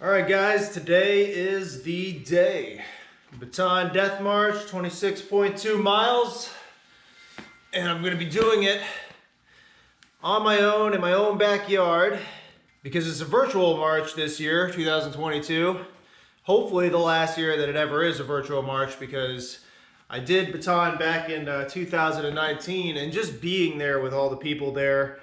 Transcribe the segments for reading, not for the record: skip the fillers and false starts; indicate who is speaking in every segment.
Speaker 1: Alright guys, today is the day. Bataan Death March, 26.2 miles. And I'm going to be doing it on my own in my own backyard because it's a virtual march this year, 2022. Hopefully the last year that it ever is a virtual march, because I did Bataan back in 2019, and just being there with all the people there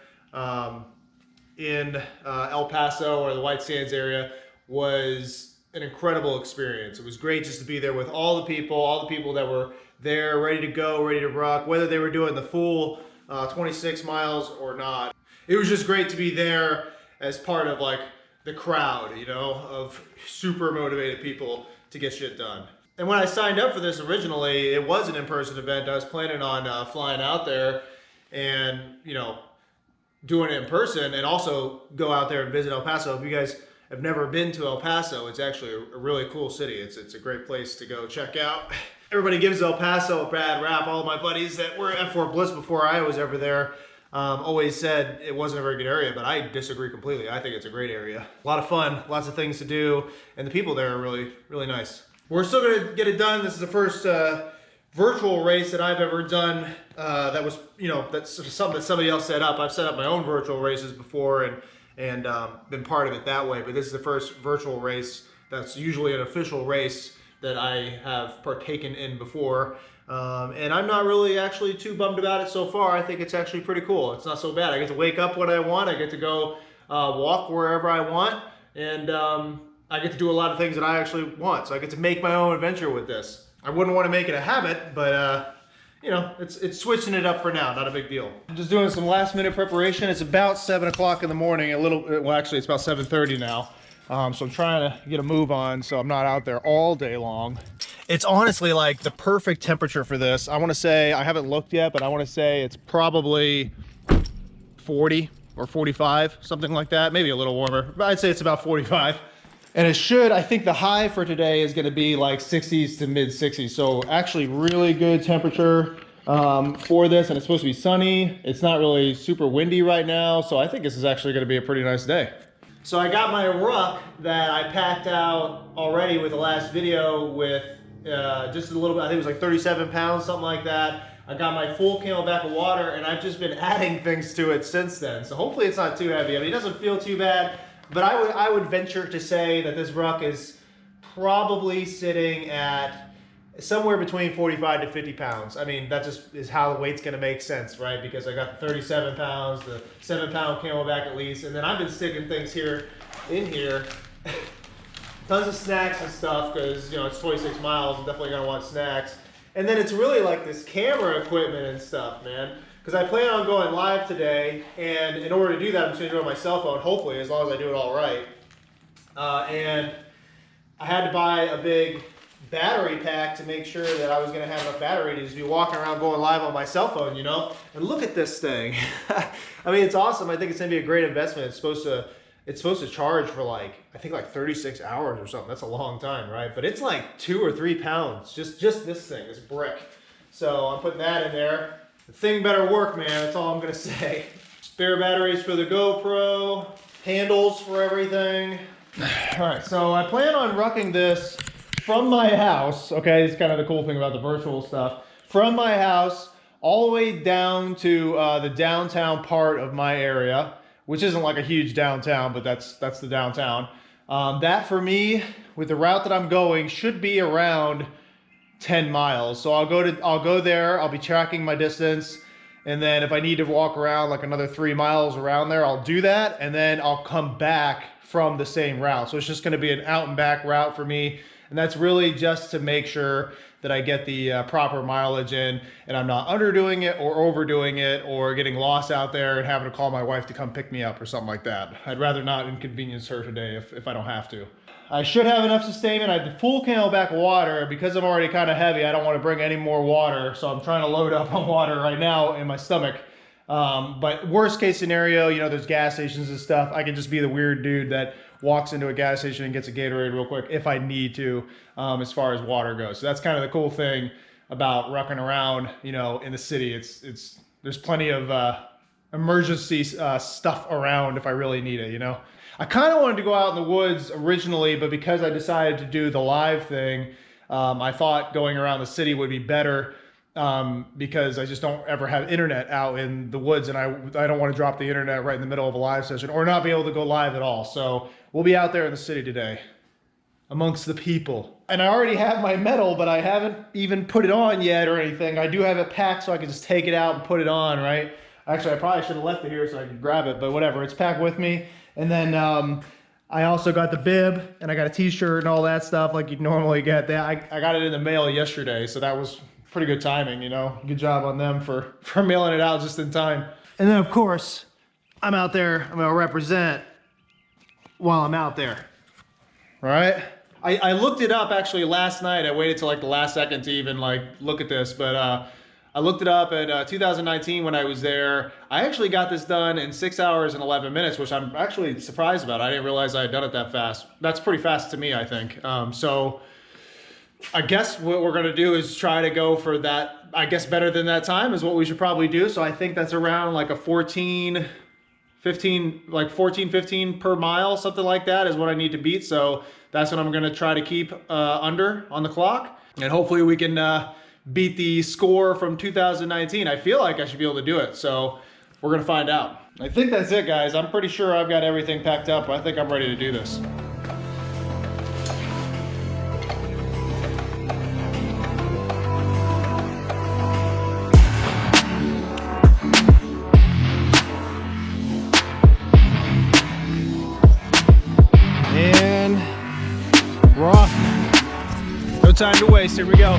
Speaker 1: in El Paso or the White Sands area was an incredible experience. It was great just to be there with all the people that were there, ready to go, ready to rock, whether they were doing the full 26 miles or not. It was just great to be there as part of like the crowd, you know, of super motivated people to get shit done. And when I signed up for this originally, it was an in-person event. I was planning on flying out there and, you know, doing it in person, and also go out there and visit El Paso. If you guys have never been to El Paso, it's actually a really cool city. It's a great place to go check out. Everybody gives El Paso a bad rap. All of my buddies that were at Fort Bliss before I was ever there always said it wasn't a very good area, but I disagree completely. I think it's a great area. A lot of fun, lots of things to do, and the people there are really, really nice. We're still gonna get it done. This is the first virtual race that I've ever done that was, you know, that's something that somebody else set up. I've set up my own virtual races before and been part of it that way, but this is the first virtual race that's usually an official race that I have partaken in before. And I'm not really actually too bummed about it so far. I think it's actually pretty cool. It's not so bad. I get to wake up when I want. I get to go walk wherever I want. And I get to do a lot of things that I actually want. So I get to make my own adventure with this. I wouldn't want to make it a habit, but you know, it's switching it up for now, not a big deal. I'm just doing some last minute preparation. It's about 7 o'clock in the morning, well actually it's about 7:30 now. So I'm trying to get a move on so I'm not out there all day long. It's honestly like the perfect temperature for this. I want to say, I haven't looked yet, but I want to say it's probably 40 or 45, something like that. Maybe a little warmer, but I'd say it's about 45. And it should, I think the high for today is going to be like 60s to mid 60s. So actually really good temperature for this, and it's supposed to be sunny. It's not really super windy right now. So I think this is actually going to be a pretty nice day. So I got my ruck that I packed out already with the last video with just a little bit, I think it was like 37 pounds, something like that. I got my full camelback of water, and I've just been adding things to it since then. So hopefully it's not too heavy. I mean, it doesn't feel too bad. But I would venture to say that this ruck is probably sitting at somewhere between 45 to 50 pounds. I mean, that just is how the weight's gonna make sense, right? Because I got the 37 pounds, the 7-pound camelback at least, and then I've been sticking things in here. Tons of snacks and stuff, because you know, it's 26 miles, I'm definitely gonna want snacks. And then it's really like this camera equipment and stuff, man. Because I plan on going live today, and in order to do that, I'm just going to do it on my cell phone, hopefully, as long as I do it all right. And I had to buy a big battery pack to make sure that I was going to have enough battery to just be walking around going live on my cell phone, you know? And look at this thing. I mean, it's awesome. I think it's going to be a great investment. It's supposed to charge for like, I think like 36 hours or something. That's a long time, right? But it's like 2 or 3 pounds, just this thing, this brick. So I'm putting that in there. The thing better work, man, that's all I'm gonna say. Spare batteries for the GoPro, handles for everything. All right, so I plan on rucking this from my house, okay? It's kind of the cool thing about the virtual stuff. From my house all the way down to the downtown part of my area, which isn't like a huge downtown, but that's the downtown. That for me, with the route that I'm going, should be around 10 miles. So I'll go there, I'll be tracking my distance, and then if I need to walk around like another 3 miles around there, I'll do that, and then I'll come back from the same route. So it's just going to be an out and back route for me, and that's really just to make sure that I get the proper mileage in, and I'm not underdoing it or overdoing it or getting lost out there and having to call my wife to come pick me up or something like that. I'd rather not inconvenience her today if I don't have to. I should have enough sustainment. I have the full camelback water. Because I'm already kind of heavy, I don't want to bring any more water, so I'm trying to load up on water right now in my stomach. But worst case scenario, you know, there's gas stations and stuff. I can just be the weird dude that walks into a gas station and gets a Gatorade real quick if I need to, as far as water goes. So that's kind of the cool thing about rucking around, you know, in the city. There's plenty of emergency stuff around if I really need it, you know? I kind of wanted to go out in the woods originally, but because I decided to do the live thing, I thought going around the city would be better because I just don't ever have internet out in the woods, and I don't want to drop the internet right in the middle of a live session or not be able to go live at all. So we'll be out there in the city today amongst the people. And I already have my medal, but I haven't even put it on yet or anything. I do have it packed so I can just take it out and put it on, right? Actually, I probably should have left it here so I could grab it, but whatever, it's packed with me. And then I also got the bib, and I got a t-shirt and all that stuff like you'd normally get. I got it in the mail yesterday, so that was pretty good timing, you know? Good job on them for mailing it out just in time. And then, of course, I'm out there, I'm gonna represent while I'm out there, all right? I looked it up actually last night. I waited till like the last second to even like look at this, but I looked it up at 2019 when I was there. I actually got this done in 6 hours and 11 minutes, which I'm actually surprised about. I didn't realize I had done it that fast. That's pretty fast to me, I think. So I guess what we're gonna do is try to go for that. I guess better than that time is what we should probably do. So I think that's around like a 14, 15 per mile, something like that is what I need to beat. So that's what I'm gonna try to keep under on the clock. And hopefully we can beat the score from 2019. I feel like I should be able to do it. So we're gonna find out. I think that's it, guys. I'm pretty sure I've got everything packed up. I think I'm ready to do this. No time to waste, here we go.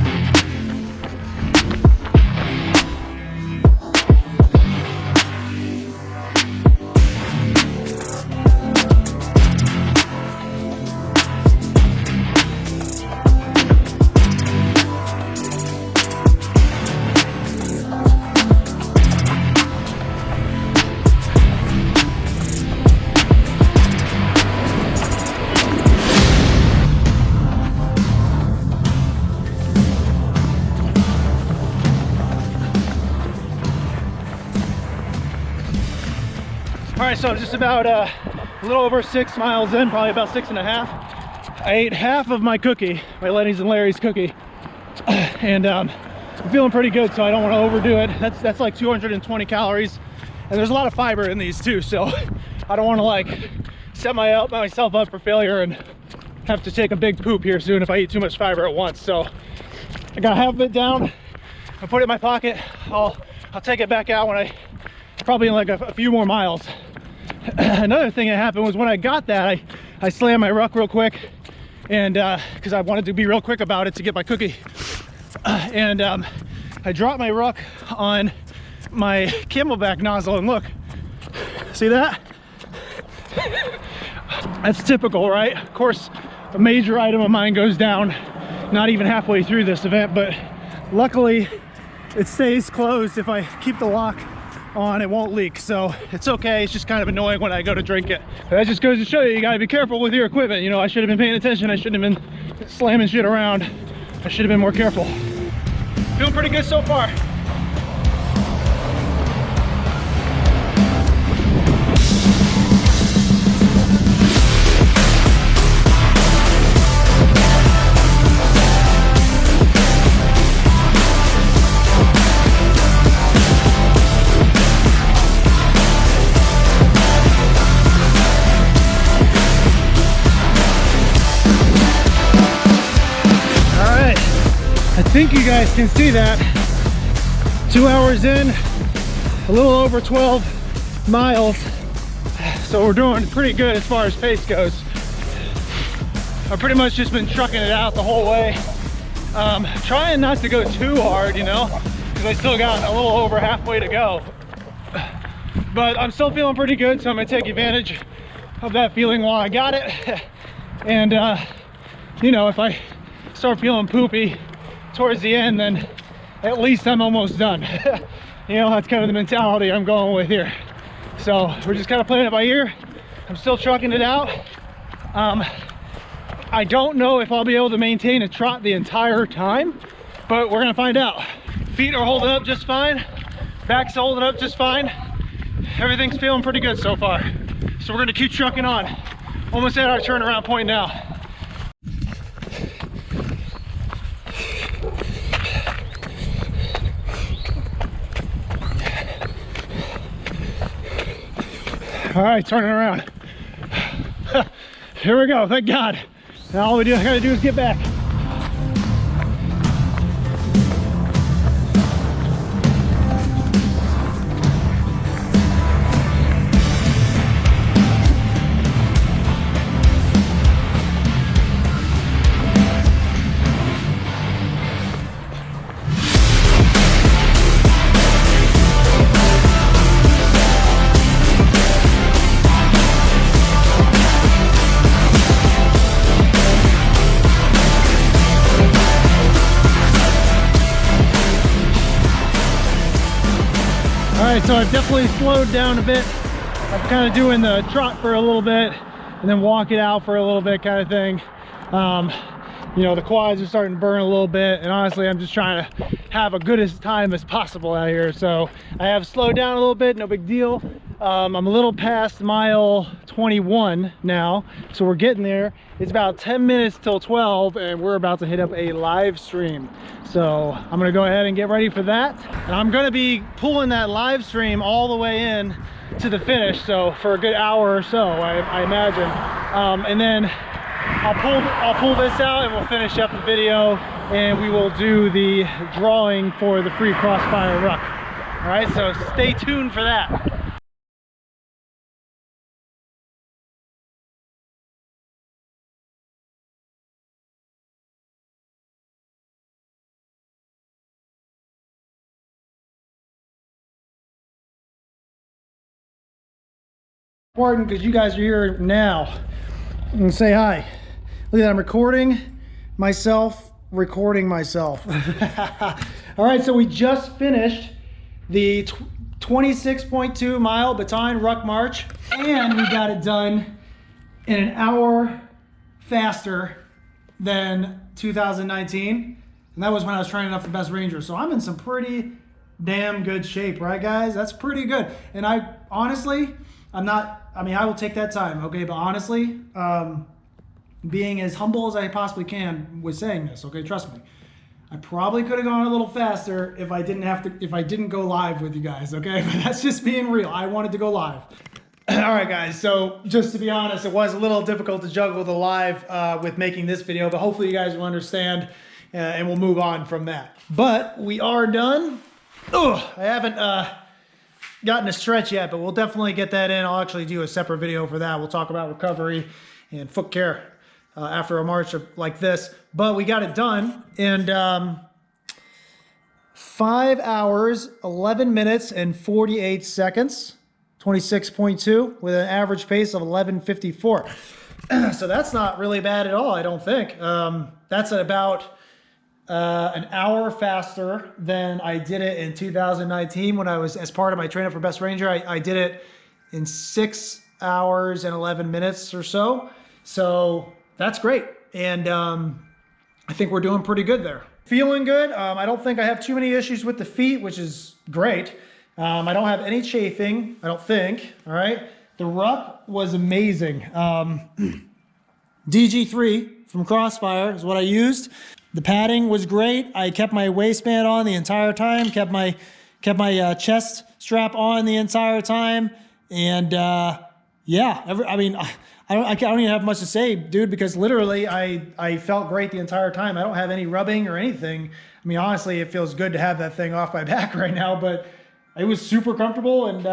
Speaker 1: All right, so I'm just about a little over 6 miles in, probably about 6.5. I ate half of my cookie, my Lenny's and Larry's cookie, and I'm feeling pretty good, so I don't want to overdo it. That's like 220 calories, and there's a lot of fiber in these too, so I don't want to like set myself up for failure and have to take a big poop here soon if I eat too much fiber at once. So I got half of it down. I put it in my pocket. I'll take it back out when I probably in like a few more miles. Another thing that happened was when I got that, I slammed my ruck real quick, and because I wanted to be real quick about it to get my cookie, and I dropped my ruck on my Camelback nozzle, and look, see that? That's typical, right? Of course, a major item of mine goes down not even halfway through this event, but luckily it stays closed. If I keep the lock on, it won't leak, so it's okay. It's just kind of annoying when I go to drink it. But that just goes to show you, you gotta be careful with your equipment. You know, I should have been paying attention. I shouldn't have been slamming shit around. I should have been more careful. Feeling pretty good so far. I think you guys can see that 2 hours in, a little over 12 miles, so we're doing pretty good as far as pace goes. I've pretty much just been trucking it out the whole way, trying not to go too hard, you know, because I still got a little over halfway to go, but I'm still feeling pretty good, so I'm gonna take advantage of that feeling while I got it. And you know, if I start feeling poopy towards the end, then at least I'm almost done. You know, that's kind of the mentality I'm going with here. So we're just kind of playing it by ear. I'm still trucking it out. I don't know if I'll be able to maintain a trot the entire time, but we're gonna find out. Feet are holding up just fine. Back's holding up just fine.
Speaker 2: everything's feeling pretty good so far. So we're gonna keep trucking on. Almost at our turnaround point now. All right, turning around. Here we go, thank God. Now all we gotta do is get back. Alright, so I've definitely slowed down a bit. I'm kind of doing the trot for a little bit and then walk it out for a little bit kind of thing. You know, the quads are starting to burn a little bit, and honestly I'm just trying to have a good as time as possible out here. So I have slowed down a little bit, no big deal. I'm a little past mile 21 now, so we're getting there. It's about 10 minutes till 12 and we're about to hit up a live stream. So I'm gonna go ahead and get ready for that. And I'm gonna be pulling that live stream all the way in to the finish, so for a good hour or so, I imagine. And then I'll pull this out and we'll finish up the video and we will do the drawing for the free Crossfire Ruck. All right, so stay tuned for that. Important because you guys are here now and say hi. Look at that, I'm recording myself. All right, so we just finished the 26.2 mile Bataan Ruck March, and we got it done in an hour faster than 2019, and that was when I was training up for Best Ranger. So I'm in some pretty damn good shape, right guys? That's pretty good. And I honestly, I will take that time, okay? But honestly, being as humble as I possibly can with saying this, okay? Trust me. I probably could have gone a little faster if I didn't go live with you guys, okay? But that's just being real. I wanted to go live. All right, guys. So just to be honest, it was a little difficult to juggle the live with making this video, but hopefully you guys will understand and we'll move on from that. But we are done. Ugh, I haven't gotten a stretch yet, but we'll definitely get that in. I'll actually do a separate video for that. We'll talk about recovery and foot care after a march like this. But we got it done in 5 hours, 11 minutes, and 48 seconds. 26.2 with an average pace of 11:54. So that's not really bad at all, I don't think. That's at about an hour faster than I did it in 2019 when I was, as part of my training for Best Ranger, I did it in 6 hours and 11 minutes or so. So that's great. And I think we're doing pretty good there. Feeling good. I don't think I have too many issues with the feet, which is great. I don't have any chafing, I don't think. All right. The ruck was amazing. DG-3 from Crossfire is what I used. The padding was great. I kept my waistband on the entire time, kept my chest strap on the entire time. And yeah, I don't even have much to say, dude, because literally I felt great the entire time. I don't have any rubbing or anything. I mean, honestly, it feels good to have that thing off my back right now, but it was super comfortable, and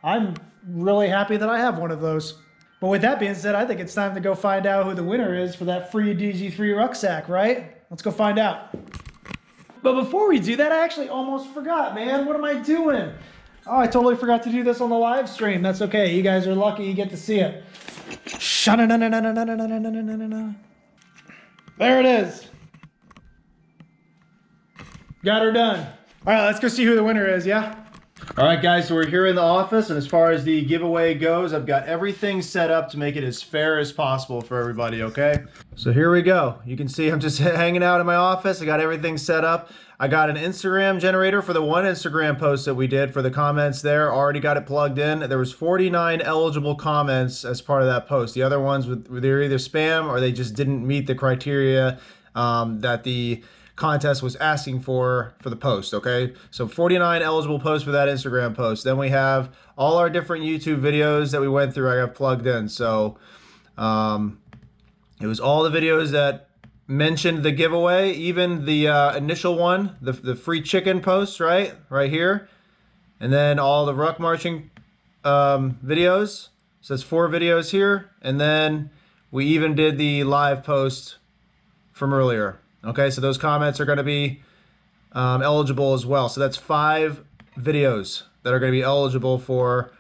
Speaker 2: I'm really happy that I have one of those. But with that being said, I think it's time to go find out who the winner is for that free DG-3 Rucksack, right? Let's go find out. But before we do that, I actually almost forgot, man. What am I doing? Oh, I totally forgot to do this on the live stream. That's okay. You guys are lucky you get to see it. There it is. Got her done. All right, let's go see who the winner is, yeah?
Speaker 1: All right, guys, so we're here in the office, and as far as the giveaway goes, I've got everything set up to make it as fair as possible for everybody, okay? So here we go. You can see I'm just hanging out in my office. I got everything set up. I got an Instagram generator for the one Instagram post that we did for the comments there. Already got it plugged in. There was 49 eligible comments as part of that post. The other ones, they're either spam or they just didn't meet the criteria that the contest was asking for the post, okay? So 49 eligible posts for that Instagram post. Then we have all our different YouTube videos that we went through. I got plugged in. So it was all the videos that mentioned the giveaway, even the initial one, the free chicken post, right here. And then all the ruck marching videos. So that's 4 videos here. And then we even did the live post from earlier. Okay, so those comments are going to be eligible as well. So that's 5 videos that are going to be eligible for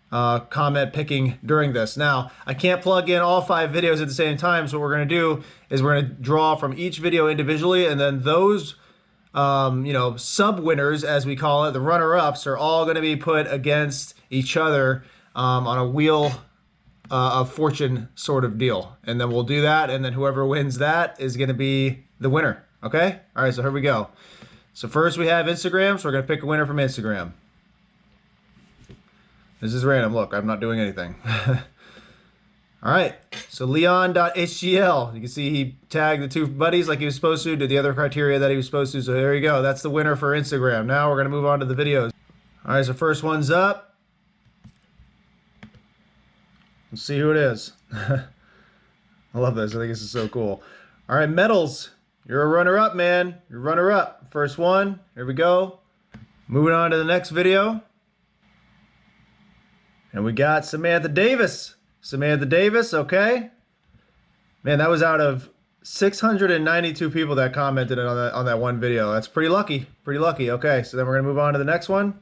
Speaker 1: comment picking during this. Now, I can't plug in all 5 videos at the same time, so what we're going to do is we're going to draw from each video individually, and then those sub-winners, as we call it, the runner-ups, are all going to be put against each other on a wheel of fortune sort of deal. And then we'll do that, and then whoever wins that is going to be the winner. Okay? All right, so here we go. So first we have Instagram, so we're going to pick a winner from Instagram. This is random. Look, I'm not doing anything. All right, so Leon.HGL. You can see he tagged the 2 buddies like he was supposed to, did the other criteria that he was supposed to. So there you go. That's the winner for Instagram. Now we're going to move on to the videos. All right, so first one's up. Let's see who it is. I love this. I think this is so cool. All right, Medals. You're a runner-up, man. You're runner-up. First one. Here we go. Moving on to the next video. And we got Samantha Davis. Samantha Davis, okay. Man, that was out of 692 people that commented on that one video. That's pretty lucky. Pretty lucky. Okay, so then we're going to move on to the next one.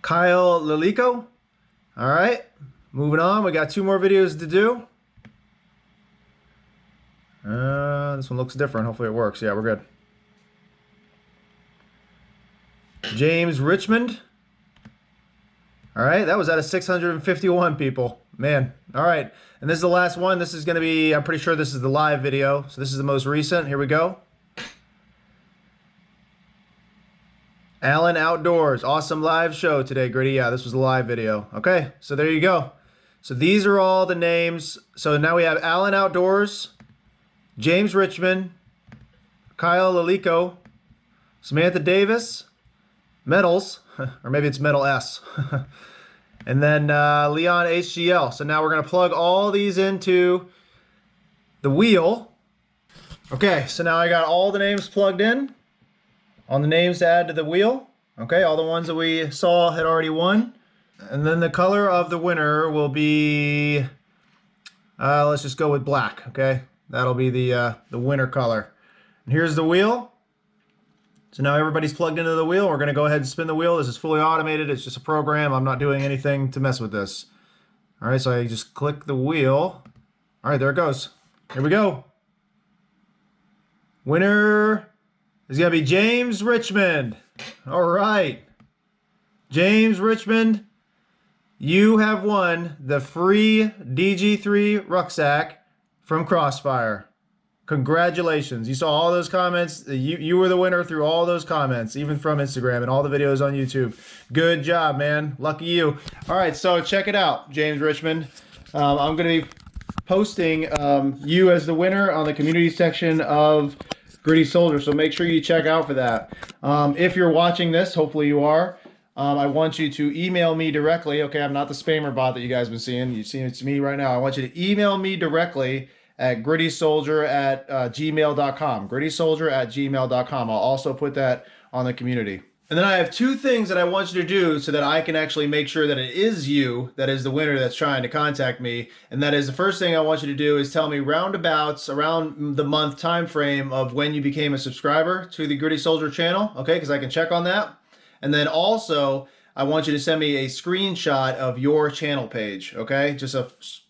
Speaker 1: Kyle Lilico. All right, moving on. We got 2 more videos to do. This one looks different. Hopefully it works. Yeah, we're good. James Richmond. All right, that was out of 651 people. Man, all right. And this is the last one. This is going to be, I'm pretty sure this is the live video. So this is the most recent. Here we go. Allen Outdoors. Awesome live show today, Gritty. Yeah, this was a live video. Okay, so there you go. So these are all the names. So now we have Allen Outdoors, James Richmond, Kyle Lilico, Samantha Davis, Medals, or maybe it's Metal S, and then Leon HGL. So now we're going to plug all these into the wheel. Okay, so now I got all the names plugged in on the names to add to the wheel. Okay, all the ones that we saw had already won. And then the color of the winner will be, let's just go with black, okay? That'll be the winner color. And here's the wheel. So now everybody's plugged into the wheel. We're going to go ahead and spin the wheel. This is fully automated. It's just a program. I'm not doing anything to mess with this. All right, so I just click the wheel. All right, there it goes. Here we go. Winner is going to be James Richmond. All right. James Richmond, you have won the free DG-3 Rucksack from Crossfire. Congratulations. You saw all those comments. You were the winner through all those comments, even from Instagram and all the videos on YouTube. Good job, man. Lucky you. All right, so check it out, James Richmond. I'm going to be posting you as the winner on the community section of Gritty Soldier, so make sure you check out for that. If you're watching this, hopefully you are, I want you to email me directly. Okay, I'm not the spammer bot that you guys have been seeing. You've seen it's me right now. I want you to email me directly at grittysoldier@gmail.com. grittysoldier@gmail.com. I'll also put that on the community. And then I have 2 things that I want you to do so that I can actually make sure that it is you that is the winner that's trying to contact me. And that is, the first thing I want you to do is tell me roundabouts around the month time frame of when you became a subscriber to the Gritty Soldier channel, okay? Because I can check on that. And then also, I want you to send me a screenshot of your channel page, okay? Just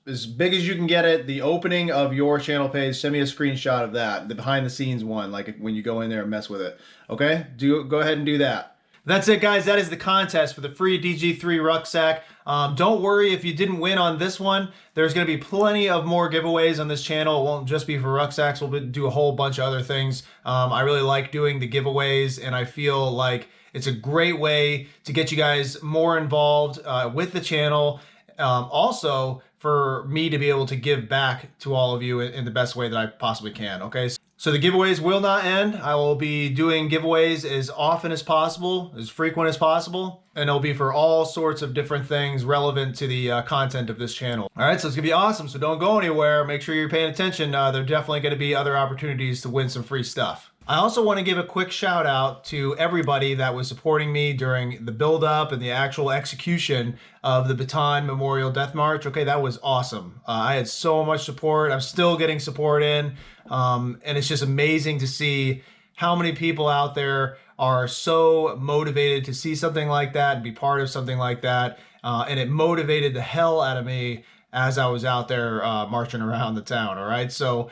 Speaker 1: as big as you can get it, the opening of your channel page, send me a screenshot of that, the behind the scenes one, like when you go in there and mess with it, okay? Go ahead and do that. That's it, guys. That is the contest for the free DG-3 Rucksack. Don't worry if you didn't win on this one. There's going to be plenty of more giveaways on this channel. It won't just be for rucksacks. We'll do a whole bunch of other things. I really like doing the giveaways, and I feel like it's a great way to get you guys more involved with the channel. Also, for me to be able to give back to all of you in the best way that I possibly can, okay? So the giveaways will not end. I will be doing giveaways as often as possible, as frequent as possible, and it'll be for all sorts of different things relevant to the content of this channel. All right, so it's gonna be awesome, so don't go anywhere. Make sure you're paying attention. There are definitely gonna be other opportunities to win some free stuff. I also want to give a quick shout out to everybody that was supporting me during the build up and the actual execution of the Bataan Memorial Death March. Okay, that was awesome. I had so much support. I'm still getting support in. And it's just amazing to see how many people out there are so motivated to see something like that and be part of something like that. And it motivated the hell out of me as I was out there marching around the town. All right, so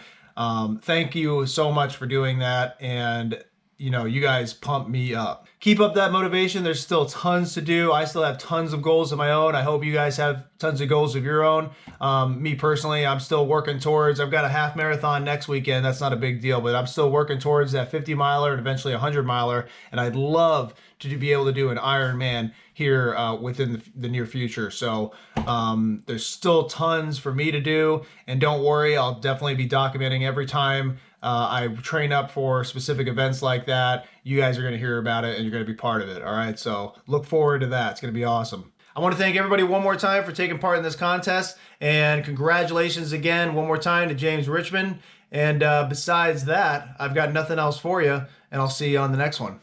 Speaker 1: thank you so much for doing that, and you guys pump me up. Keep up that motivation. There's still tons to do. I still have tons of goals of my own. I hope you guys have tons of goals of your own. Me personally, I'm still working towards, I've got a half marathon next weekend. That's not a big deal, but I'm still working towards that 50 miler and eventually a 100 miler. And I'd love to be able to do an Ironman here within the near future. So there's still tons for me to do, and don't worry, I'll definitely be documenting every time I train up for specific events like that. You guys are going to hear about it and you're going to be part of it. All right, so look forward to that. It's going to be awesome. I want to thank everybody one more time for taking part in this contest, and congratulations again one more time to James Richmond. And besides that, I've got nothing else for you, and I'll see you on the next one.